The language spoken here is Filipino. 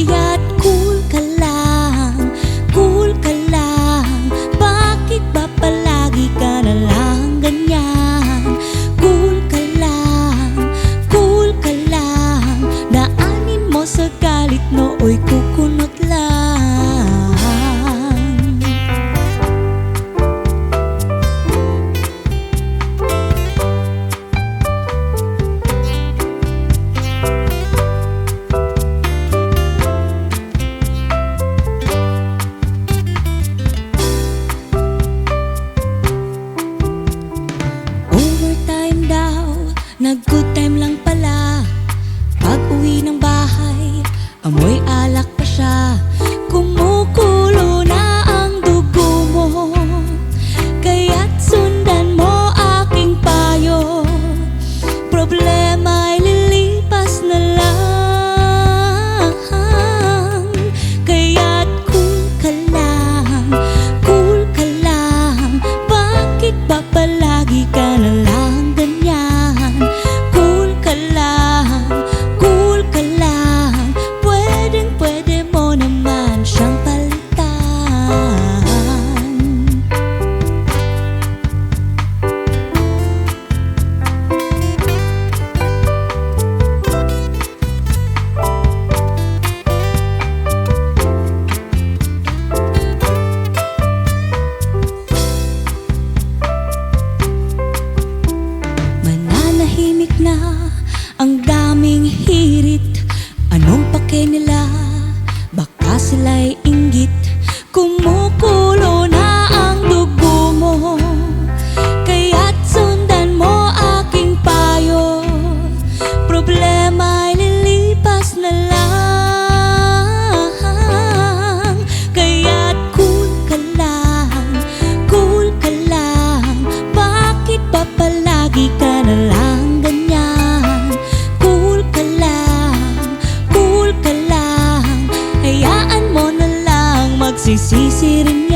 Kaya't cool ka lang, cool ka lang. Bakit ba palagi ka na lang ganyan? Cool ka lang. Daanin mo sa galit, nooy kukunot lang. Overtime daw, nag-good time lang pala. Pag uwi ng bahay, amoy alak pa siya. Kumukulo na ang dugo mo, kaya't sundan mo aking payo. Problema ay lilipas na lang. Kaya't cool ka lang, cool ka lang. Bakit ba palagi ka na lang ganyan? Cool ka lang, cool ka lang. Pwedeng-pwede mo naman siyang palitan. Mananahimik na ang daming hirit. Anong pake nila? Baka sila'y inggit. Kumukulo na ang dugo mo, kaya't sundan mo aking payo. Problema ay lilipas na lang. Kaya't cool ka lang, cool ka lang. Bakit ba palagi ka na lang ganyan? Cool ka lang, cool ka lang. Hayaan mo na lang, magsisisi rin